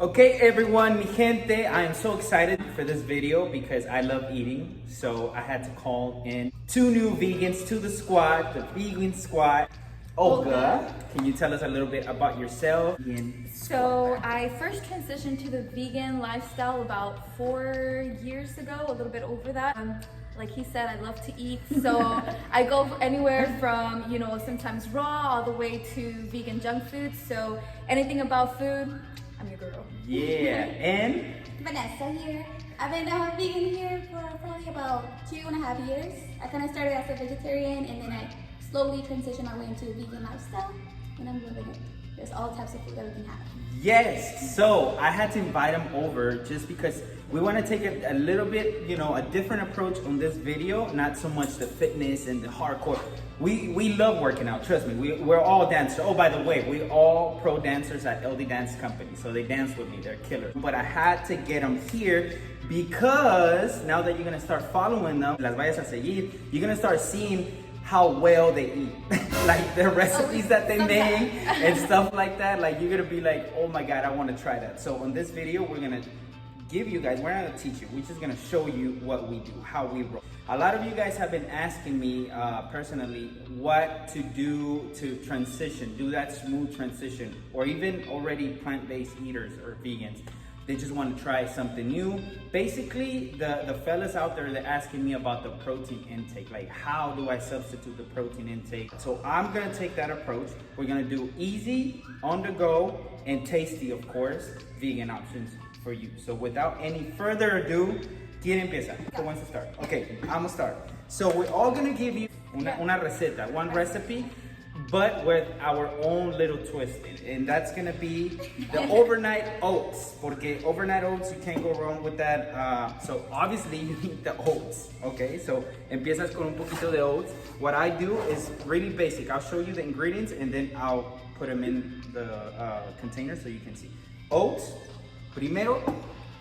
Okay everyone, mi gente, I am so excited for this video because I love eating. So I had to call in two new vegans to the squad, the vegan squad. Olga, can you tell us a little bit about yourself? So I first transitioned to the vegan lifestyle about 4 years ago, a little bit over that. Like he said, I love to eat, so I go anywhere from, sometimes raw all the way to vegan junk food. So anything about food, I'm your girl. Yeah, and Vanessa here. I've been vegan here for probably about 2.5 years. I kind of started as a vegetarian and then I slowly transitioned my way into a vegan lifestyle and I'm loving it. There's all types of food that we can have. yes, so I had to invite him over just because we want to take a little bit, a different approach on this video, not so much the fitness and the hardcore. We love working out, trust me, we're all dancers. Oh, by the way, we all pro dancers at LD Dance Company, so they dance with me, they're killers. But I had to get them here because now that you're gonna start following them, las vayas a seguir, you're gonna start seeing how well they eat. Like the recipes that they make and stuff like that. Like you're gonna be like, oh my God, I wanna try that. So on this video, we're gonna give you guys, we're not gonna teach you, we're just gonna show you what we do, how we roll. A lot of you guys have been asking me personally what to do to transition, do that smooth transition, or even already plant-based eaters or vegans. They just want to try something new. Basically, the fellas out there, they're asking me about the protein intake. Like, how do I substitute the protein intake? So I'm gonna take that approach. We're gonna do easy, on the go, and tasty, of course, vegan options for you. So without any further ado, ¿quién empieza? Who wants to start? Okay, I'm gonna start. So we're all gonna give you una receta, one recipe, but with our own little twist in it. And that's gonna be the overnight oats. Porque overnight oats, you can't go wrong with that. So obviously you need the oats, okay? So empiezas con un poquito de oats. What I do is really basic. I'll show you the ingredients and then I'll put them in the container so you can see. Oats, primero,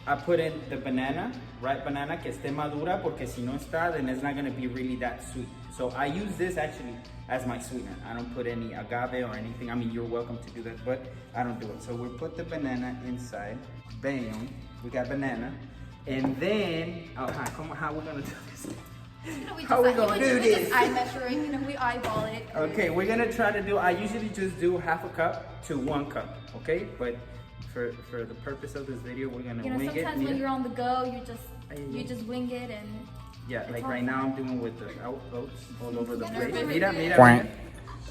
I put in the banana, ripe banana que esté madura, porque si no está, then it's not gonna be really that sweet. So I use this actually as my sweetener. I don't put any agave or anything. I mean, you're welcome to do that, but I don't do it. So we put the banana inside. Bam, we got banana. And then, how we gonna do this? How we gonna do this? Just eye measuring, we eyeball it. Okay, we're gonna try to do, I usually just do 1/2 cup to 1 cup, okay? But for the purpose of this video, we're gonna wing it. Sometimes when you're on the go, you just wing it and yeah, like right now I'm doing with the oats all over the place. Mira. Mira.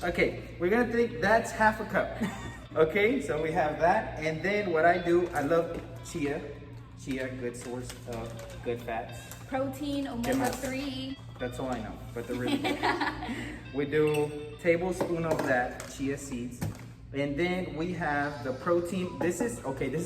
Okay, we're gonna think that's 1/2 cup. Okay, so we have that, and then what I do, I love chia. Chia, good source of good fats. protein, omega-3. That's all I know, but they're really good. We do tablespoon of that chia seeds. And then we have the protein. This is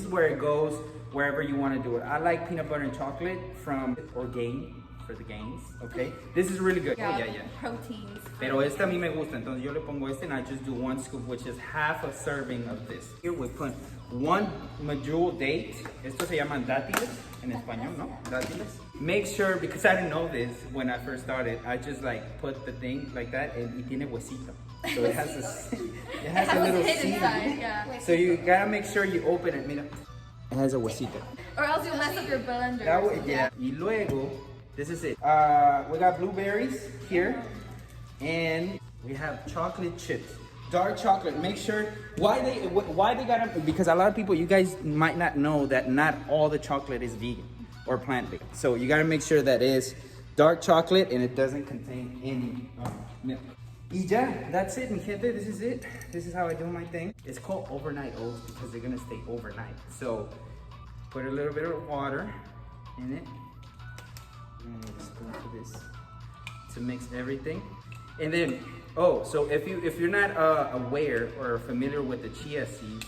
where it goes wherever you want to do it. I like peanut butter and chocolate from Orgain for the gains, okay? This is really good. Yeah. Proteins. Pero este a mí me gusta, entonces yo le pongo este and I just do 1 scoop, which is 1/2 a serving of this. Here we put 1 medjool date. Esto se llaman dátiles en español, ¿no? Dátiles. Make sure, because I didn't know this when I first started, I just like put the thing like that and y tiene huesito. So it has a little seed. Inside, yeah. So you gotta make sure you open it, mira. It has a huesito. Or else you'll mess up your blender. That way, yeah. Y luego, this is it. We got blueberries here, and we have chocolate chips. Dark chocolate. Make sure why they got them, because a lot of people, you guys might not know that not all the chocolate is vegan or plant-based. So you gotta make sure that is dark chocolate and it doesn't contain any milk. Y ya, that's it, mi gente. This is it. This is how I do my thing. It's called overnight oats because they're gonna stay overnight. So put a little bit of water in it. I'm gonna spoon for this to mix everything. And then, so if you're not aware or familiar with the chia seeds,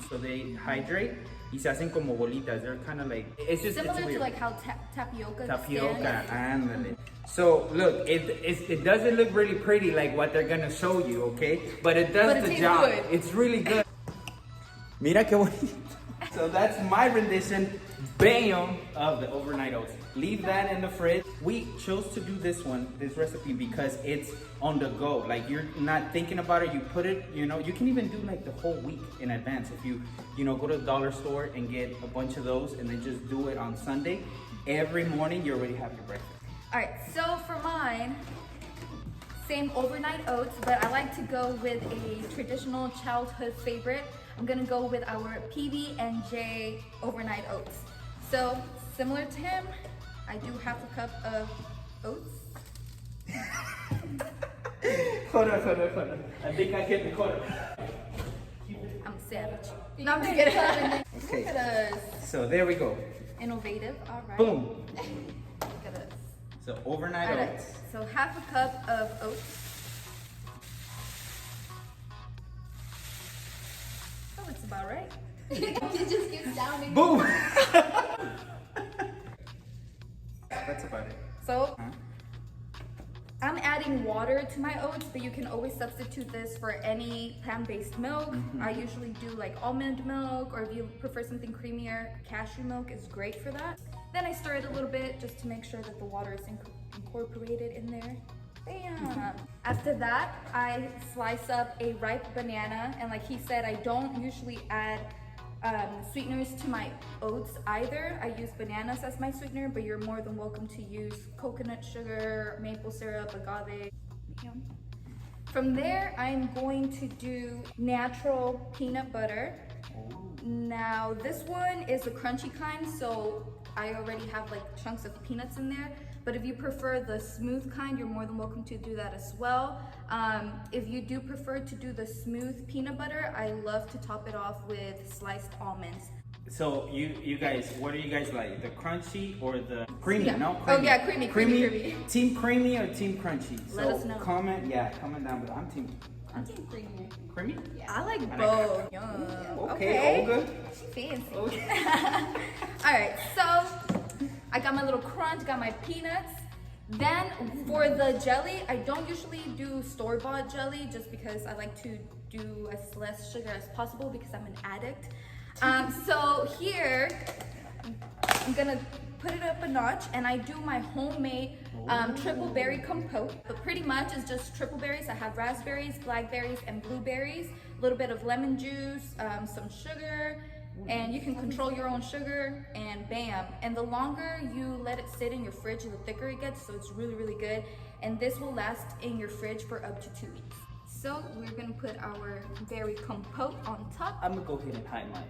so they hydrate y se hacen como bolitas. They're kind of like, it's just similar it's weird. to like how tapioca. Ándale. So look, it doesn't look really pretty like what they're gonna show you, okay? But it does the job. Good. It's really good. Mira qué bonito. So that's my rendition, bam, of the overnight oats. leave that in the fridge. We chose to do this recipe because it's on the go. Like you're not thinking about it, you put it, you know, you can even do like the whole week in advance. If you go to the dollar store and get a bunch of those and then just do it on Sunday, every morning you already have your breakfast. All right, so for mine, same overnight oats, but I like to go with a traditional childhood favorite. I'm gonna go with our PB&J overnight oats. So similar to him, I do half a cup of oats. Hold on. I think I get the quarter. I'm a savage. No, I'm just kidding. Okay. Look at us. So there we go. Innovative, all right. Boom. Look at us. So overnight All right, oats. so half a cup of oats. Oh, it's about right. It just keeps sounding. Boom. That's about it. So I'm adding water to my oats, but you can always substitute this for any plant-based milk. I usually do like almond milk, or if you prefer something creamier, cashew milk is great for that. Then I stir it a little bit just to make sure that the water is incorporated in there. Bam! After that, I slice up a ripe banana, and like he said, I don't usually add sweeteners to my oats either. I use bananas as my sweetener, but you're more than welcome to use coconut sugar, maple syrup, agave. Yum. From there, I'm going to do natural peanut butter. Now, this one is the crunchy kind, so I already have like chunks of peanuts in there. But if you prefer the smooth kind, you're more than welcome to do that as well. If you do prefer to do the smooth peanut butter, I love to top it off with sliced almonds. So you guys, what do you guys like? The crunchy or the creamy? Yeah. No, Oh, creamy. yeah, creamy. Team creamy or team crunchy? Let us know. Comment down below. I'm team I'm team creamier. creamy. I like I like both. Yum. Okay, Olga. She fancy. Okay. All right, so I got my little crunch, got my peanuts. Then for the jelly, I don't usually do store-bought jelly just because I like to do as less sugar as possible because I'm an addict. So here, I'm gonna put it up a notch and I do my homemade triple berry compote. But pretty much it's just triple berries. I have raspberries, blackberries, and blueberries, a little bit of lemon juice, some sugar, and you can control your own sugar, and bam. And the longer you let it sit in your fridge, the thicker it gets, so it's really, really good. And this will last in your fridge for up to 2 weeks. So we're gonna put our berry compote on top. I'm gonna go ahead and highlight.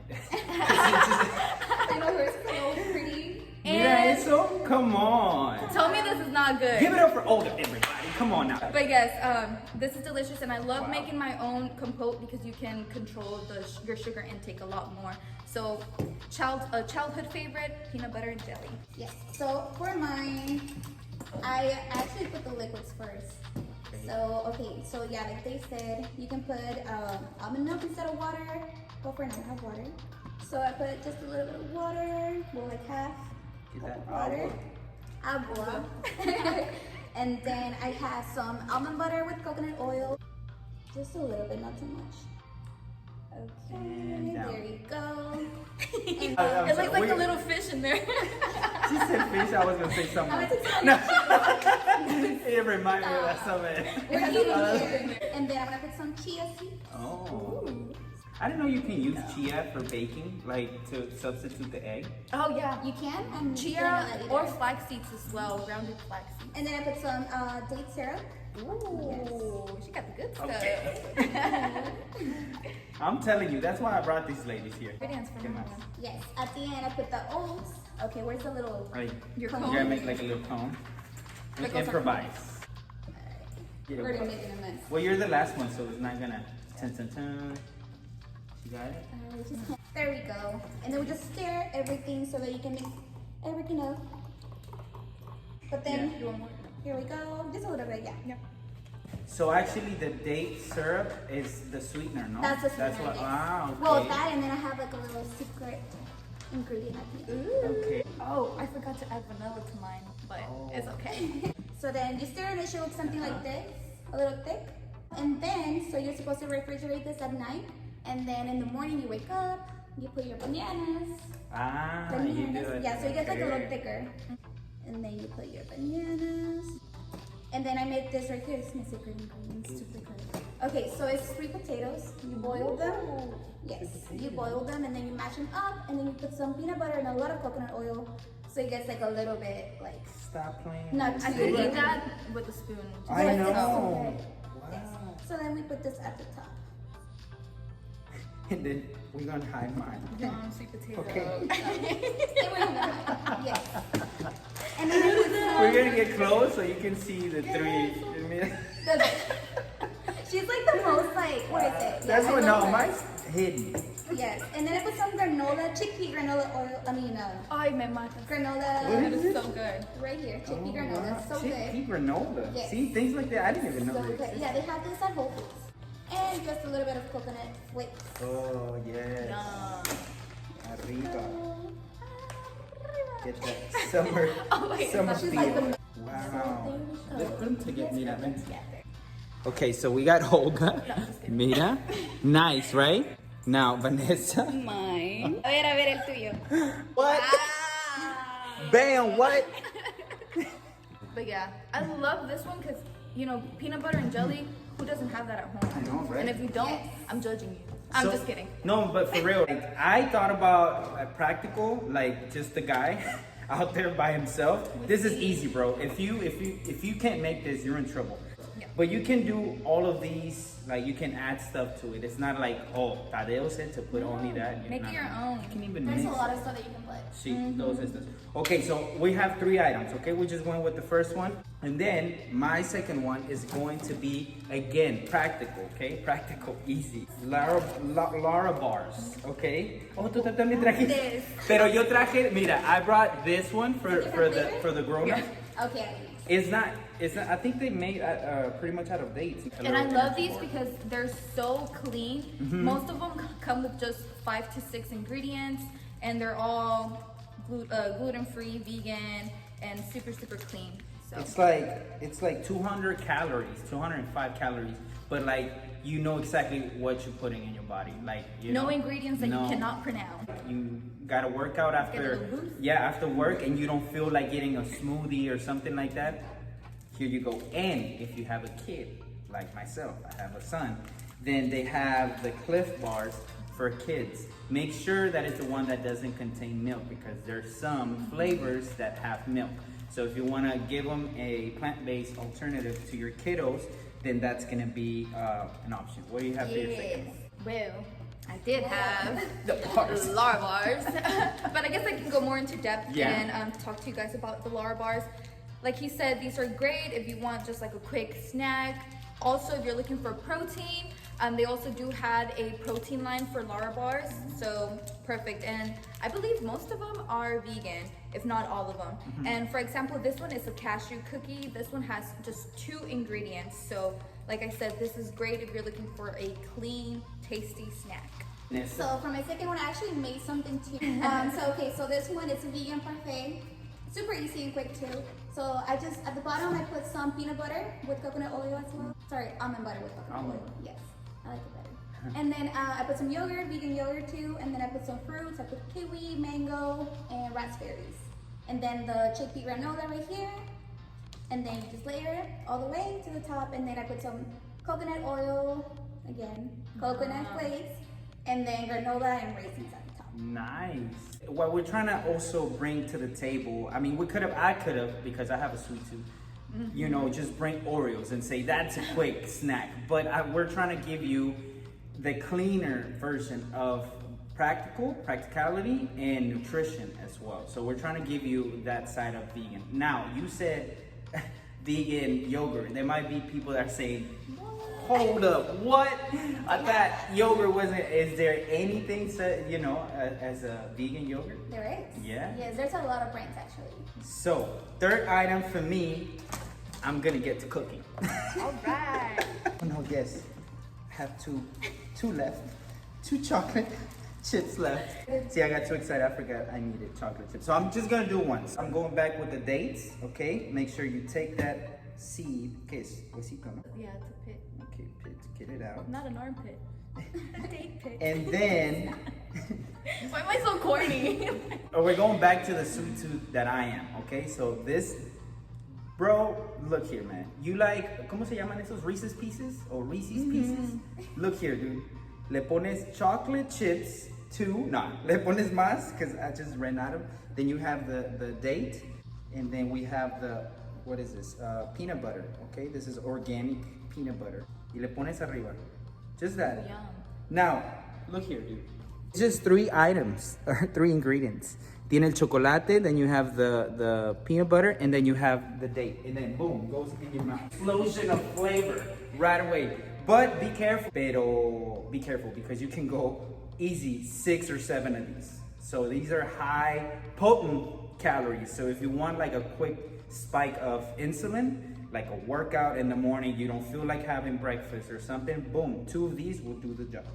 I know hers is so pretty. Yeah, And so come on. tell me this is not good. Give it up for Olga, everybody. Come on now. But yes, this is delicious, and I love making my own compote because you can control your sugar intake a lot more. So, childhood favorite, peanut butter and jelly. Yes. So for mine, I actually put the liquids first. So yeah, like they said, you can put almond milk instead of water. But for now, I have water. So I put just a little bit of water, well, like half Get cup that of water. Agua. And then I have some almond butter with coconut oil. Just a little bit, not too much. Okay, And down. there you go. It I'm looks sorry, like wait. a little fish in there. She said fish, I was gonna say something. I'm gonna take No. It reminded me of that something. We're eating here. And then I'm gonna put some chia seeds. Oh. I didn't know you can use chia for baking, like to substitute the egg. Oh yeah, You can. And chia or flax seeds as well, grounded flax seeds. And then I put some date syrup. Ooh, she got the good stuff. Okay. I'm telling you, that's why I brought these ladies here. Good answer for Get my- everyone. Yes. At the end, I put the oats. Okay, where's the little? Right. Your Cone. You gotta make like a little cone. That goes on- Improvise. Yeah, We're well- making a mess. Well, you're the last one, so it's not gonna turn. You got it? There we go. And then we just stir everything so that you can mix everything up. But then, Yeah. You want more? here we go. Just a little bit, yeah. So actually, the date syrup is the sweetener, no? That's the That's sweetener, what. yes. Ah, okay. Well, that and then I have like a little secret ingredient at the end. Okay. Oh, I forgot to add vanilla to mine, but it's okay. So then you stir and it should look something like this, a little thick. And then, so you're supposed to refrigerate this at night. And then in the morning you wake up, you put your bananas. Ah, you do it. Yeah, so it gets like a little Okay. thicker. And then you put your bananas. And then I made this right here. It's my secret ingredients to prepare. Okay, so it's sweet potatoes. You boil them. Yes, you boil them and then you mash them up and then you put some peanut butter and a lot of coconut oil. So it gets like a little bit like. Stop playing. Not I too could much. eat that with a spoon. I Yes, know. it's so good. Yes. Wow. So then we put this at the top. And then we're gonna hide mine. Sweet potato. Okay. Stay away from the knife. Yes. And then I put some. We're gonna get close so you can see the three. She's like the most like, what is it? That's Yeah, I what, love no, her. mine's hidden. Yes, and then I put some granola, chickpea granola oil. Ay, me mata. Granola That is so good. right here. Chickpea Oh, granola, wow. so Chickpea good. granola. Yes. See, things like that. I didn't even know So they good. existed. Yeah, they have this at Whole Foods. And just a little bit of coconut flakes. Oh, yes. Yum. Arriba. Get that summer, Oh my summer gosh. She's feel. like the- Wow. So there we go. Ven to get mira, ven. Yeah, there. Okay, so we got Olga. Mira. Nice, right? Now, Vanessa. Mine. A ver, el tuyo. What? Ah. Bam, what? But yeah, I love this one because, you know, peanut butter and jelly, who doesn't have that at home? I know, right? And if you don't, Yes. I'm judging you. I'm So- just kidding. No, but for real, like, I thought about practical, like just the guy out there by himself. This is easy, bro. If you can't make this, you're in trouble. Yeah. But you can do all of these. Like you can add stuff to it. It's not like, oh, Tadeo said to put only that. Make it your own. You can even There's mix a lot of stuff that you can put. See, those is this. Okay, so we have 3 items, okay? We just went with the first one. And then my second one is going to be, again, practical, okay? Practical, easy. Lara bars, okay? Oh, tú también trajiste. This. Pero yo traje, mira, I brought this one for the grown-up. Okay. It's not, I think they made pretty much out of dates. And I love these because they're so clean. Mm-hmm. Most of them come with just 5 to 6 ingredients, and they're all gluten-free, vegan, and super, super clean. So It's like 200 calories, 205 calories, but like you know exactly what you're putting in your body. Like you no know, ingredients that no. you cannot pronounce. You gotta work out Get a after, little boost. yeah, after work, and you don't feel like getting a smoothie or something like that. Here you go. And if you have a kid, like myself, I have a son, then they have the Cliff Bars for kids. Make sure that it's the one that doesn't contain milk because there's some flavors that have milk. So if you want to give them a plant-based alternative to your kiddos, then that's gonna be an option. What do you have for your second one? Well, I did have The bars. Lara bars, but I guess I can go more into depth Yeah. and talk to you guys about the Lara bars. Like he said, these are great if you want just like a quick snack. Also, if you're looking for protein, they also do have a protein line for Lara bars, so perfect. And I believe most of them are vegan, if not all of them. And for example, this one is a cashew cookie. This one has just 2 ingredients. So like I said, this is great if you're looking for a clean, tasty snack. So for my second one, I actually made something too. So this one is a vegan parfait. Super easy and quick too. So I just, at the bottom, I put some peanut butter with coconut oil as well. Sorry, almond butter with coconut Almond. oil. Yes, I like it better. And then I put some yogurt, vegan yogurt too. And then I put some fruits. I put kiwi, mango, and raspberries. And then the chickpea granola right here. And then you just layer it all the way to the top. And then I put some coconut oil, again, coconut flakes, and then granola and raisins at the top. Nice. What we're trying to also bring to the table, I mean, I could have, because I have a sweet tooth, you know, just bring Oreos and say that's a quick snack. But we're trying to give you the cleaner version of practicality and nutrition as well. So we're trying to give you that side of vegan. Now, you said vegan yogurt. There might be people that are saying, hold up, what? I thought yogurt wasn't, is there anything, you know, as a vegan yogurt? There is? Yeah. Yes, there's a lot of brands actually. So, third item for me, I'm gonna get to cooking. All right. Oh no, yes, I have two left, 2 chocolate chips left. See, I got too excited, I forgot I needed chocolate chips. So I'm just gonna do one. So I'm going back with the dates, okay? Make sure you take that seed, okay, huesito, no? Yeah, it's a pit. Okay, get it out. Not an armpit. A date pit. And then, Wait, Why am I so corny? Oh, we're going back to the sweet tooth that I am, okay? So this, bro, look here, man. You like, ¿cómo se llaman esos? Reese's Pieces? Or Reese's Pieces? Look here, dude. Le pones chocolate chips, 2. No, le pones más, because I just ran out of. Then you have the date. And then we have the, what is this? Peanut butter, okay? This is organic peanut butter. Y le pones arriba. Just that. Yum. Now, look here, dude. It's just 3 items, or 3 ingredients. Tiene el chocolate, then you have the peanut butter, and then you have the date. And then boom, goes in your mouth. Explosion of flavor right away. But be careful. Pero be careful because you can go easy 6 or 7 of these. So these are high, potent calories. So if you want like a quick spike of insulin, like a workout in the morning, you don't feel like having breakfast or something, boom, 2 of these will do the job.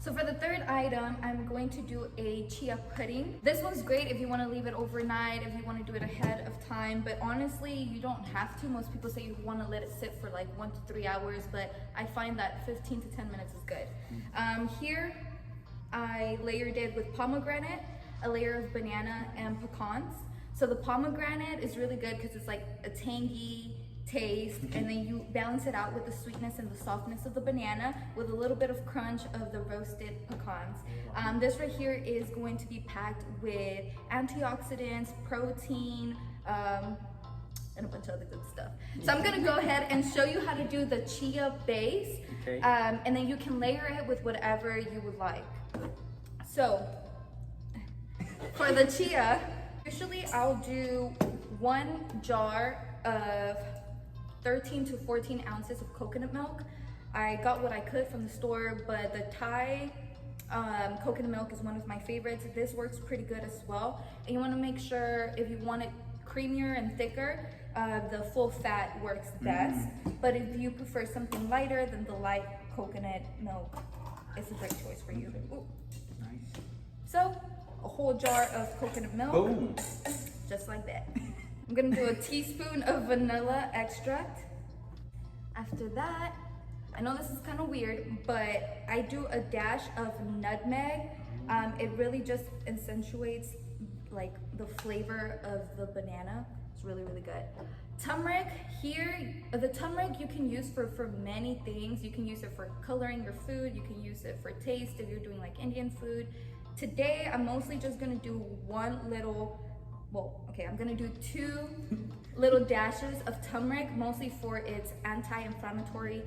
So for the third item, I'm going to do a chia pudding. This one's great if you want to leave it overnight, if you want to do it ahead of time, but honestly, you don't have to. Most people say you want to let it sit for like 1 to 3 hours, but I find that 15 to 10 minutes is good. Here, I layered it with pomegranate, a layer of banana and pecans. So the pomegranate is really good because it's like a tangy taste, and then you balance it out with the sweetness and the softness of the banana with a little bit of crunch of the roasted pecans. This right here is going to be packed with antioxidants, protein, and a bunch of other good stuff. So I'm gonna go ahead and show you how to do the chia base, Okay. and then you can layer it with whatever you would like. So for the chia, usually I'll do 1 jar of 13 to 14 ounces of coconut milk. I got what I could from the store, but the Thai coconut milk is one of my favorites. This works pretty good as well. And you want to make sure, if you want it creamier and thicker, the full fat works best. But if you prefer something lighter, then the light coconut milk is a great choice for you. Ooh. Nice. So, a whole jar of coconut milk, Boom. just like that. I'm gonna do a teaspoon of vanilla extract. After that, I know this is kind of weird, but I do a dash of nutmeg. It really just accentuates like the flavor of the banana. It's really, really good. Turmeric here, the turmeric you can use for many things. You can use it for coloring your food. You can use it for taste if you're doing like Indian food. Today, I'm mostly just gonna do I'm gonna do 2 little dashes of turmeric, mostly for its anti-inflammatory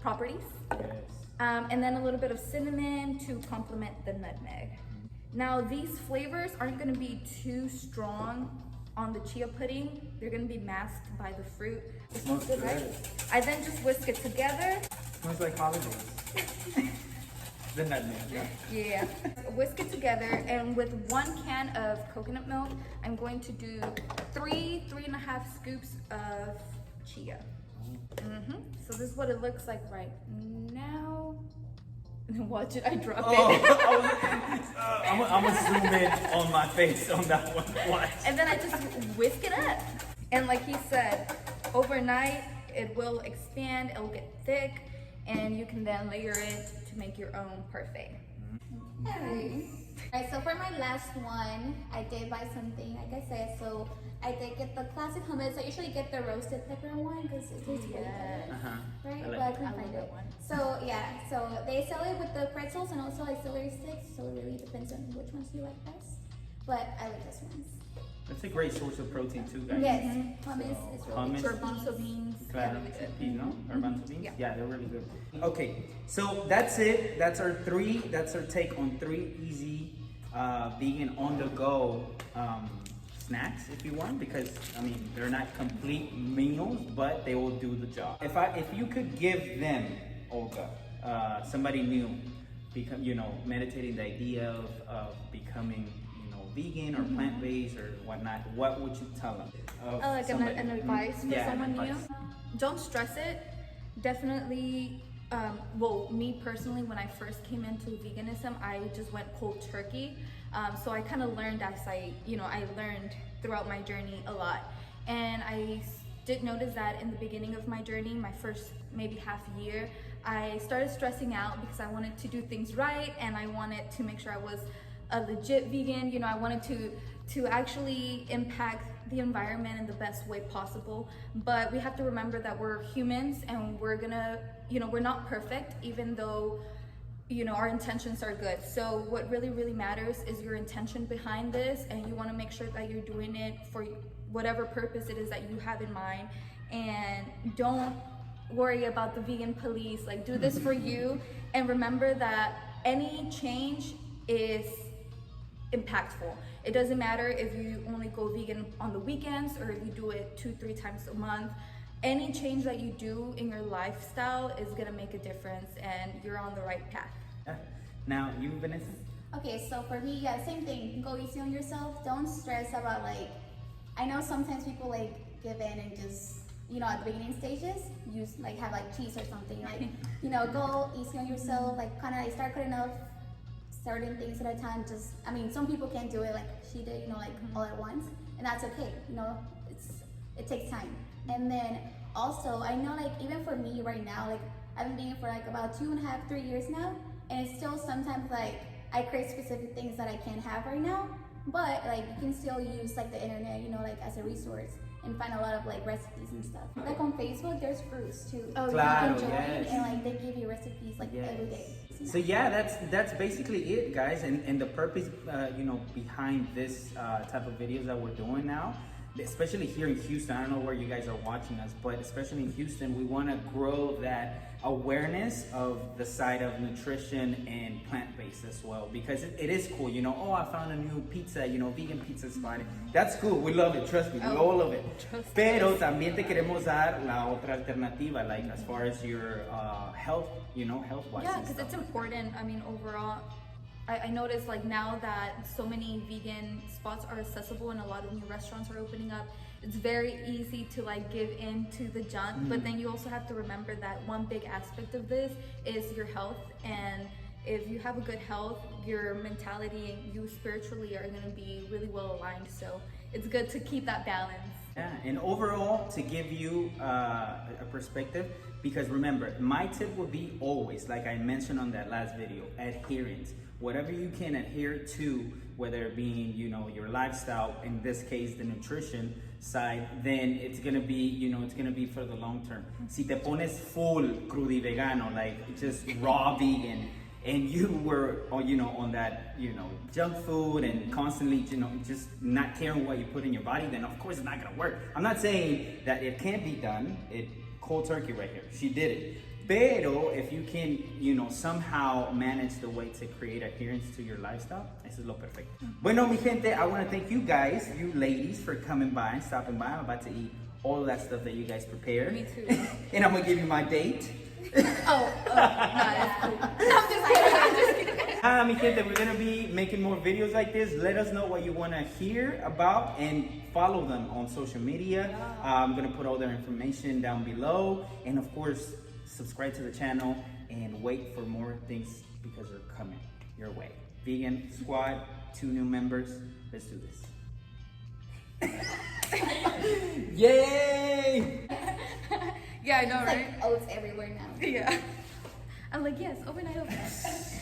properties. Yes. And then a little bit of cinnamon to complement the nutmeg. Now, these flavors aren't gonna be too strong on the chia pudding. They're gonna be masked by the fruit. It smells good, right? I then just whisk it together. Smells like holidays. The nutmeg, yeah. Yeah. Whisk it together, and with 1 can of coconut milk, I'm going to do 3.5 scoops of chia. So this is what it looks like right now. Watch it, I drop it. I'm gonna zoom in on my face on that one. Watch. And then I just whisk it up. And like he said, overnight it will expand, it will get thick, and you can then layer it to make your own parfait. Alright, so for my last one, I did buy something, like I said, so I did get the classic hummus. I usually get the roasted pepper one because it tastes way better, right? I like But I it. couldn't find it. So yeah, so they sell it with the pretzels and also like celery sticks, so it really depends on which ones you like best. But I like this one. That's a great source of protein too, guys. Yes, hummus is really Hummus. good. Garbanzo beans. Claro, really good. no? Garbanzo beans? Yeah. They're really good. Okay, so that's it. That's our take on 3 easy vegan on-the-go snacks, if you want, because I mean they're not complete meals, but they will do the job. If you could give them, Olga, somebody new, meditating the idea of becoming vegan or plant-based or whatnot, what would you tell them? Like an advice for someone new? advice. Don't stress it. Definitely, me personally, when I first came into veganism, I just went cold turkey. So I kind of learned as I learned throughout my journey a lot. And I did notice that in the beginning of my journey, my first maybe half year, I started stressing out because I wanted to do things right and I wanted to make sure I was a legit vegan. You know, I wanted to actually impact the environment in the best way possible. But we have to remember that we're humans and we're gonna, you know, we're not perfect, even though, you know, our intentions are good. So what really, really matters is your intention behind this, and you wanna make sure that you're doing it for whatever purpose it is that you have in mind. And don't worry about the vegan police. Like, do this for you, and remember that any change is impactful. It doesn't matter if you only go vegan on the weekends or if you do it 2-3 times a month. Any change that you do in your lifestyle is gonna make a difference, and you're on the right path. Now, you, Vanessa? Okay, so for me, yeah, same thing. Go easy on yourself. Don't stress about, like, I know sometimes people like give in and just, you know, at the beginning stages, use like have like cheese or something. Like, you know, go easy on yourself. Like, kind of like start cutting off certain things at a time. Just, I mean, some people can't do it like she did, you know, like all at once, and that's okay. You know, it takes time. And then also, I know, like, even for me right now, like, I've been vegan for like about 2.5-3 years now, and it's still sometimes like I crave specific things that I can't have right now, but like you can still use like the internet, you know, like as a resource, and find a lot of like recipes and stuff. Like on Facebook, there's groups too. Oh, Claro, you can join, yes. and like they give you recipes like every day. So yeah, that's basically it, guys, and the purpose, you know, behind this type of videos that we're doing now, especially here in Houston. I don't know where you guys are watching us, but especially in Houston, we want to grow that awareness of the side of nutrition and plant-based as well, because it is cool, you know. Oh, I found a new pizza, you know, vegan pizza spot. That's cool. We love it. Trust me, we all love it. Pero también te queremos dar la otra alternativa, like as far as your health, you know, health-wise. Yeah, and because stuff. it's important. I mean, overall, I noticed like now that so many vegan spots are accessible and a lot of new restaurants are opening up, it's very easy to like give in to the junk. But then you also have to remember that one big aspect of this is your health. And if you have a good health, your mentality and you spiritually are going to be really well aligned. So it's good to keep that balance. Yeah, and overall, to give you a perspective, because remember, my tip would be always, like I mentioned on that last video, adherence. Whatever you can adhere to, whether it being, you know, your lifestyle, in this case, the nutrition side, then it's gonna be, you know, it's gonna be for the long term. Si te pones full crudivegano, like just raw vegan, and you were, you know, on that, you know, junk food and constantly, you know, just not caring what you put in your body, then of course it's not gonna work. I'm not saying that it can't be done. It cold turkey right here. She did it. Pero if you can, you know, somehow manage the way to create adherence to your lifestyle, this is lo perfecto. Bueno, mi gente, I want to thank you guys, you ladies, for coming by and stopping by. I'm about to eat all of that stuff that you guys prepared. Me too. And I'm gonna give you my date. No, that's cool. I'm just kidding. Hi, mi gente, we're gonna be making more videos like this. Let us know what you wanna hear about and follow them on social media. I'm gonna put all their information down below. And of course, subscribe to the channel and wait for more things because they're coming your way. Vegan Squad, 2 new members. Let's do this. Yay! Yeah, I know, It's right? like oats everywhere now. Yeah. I'm like, yes, overnight oats.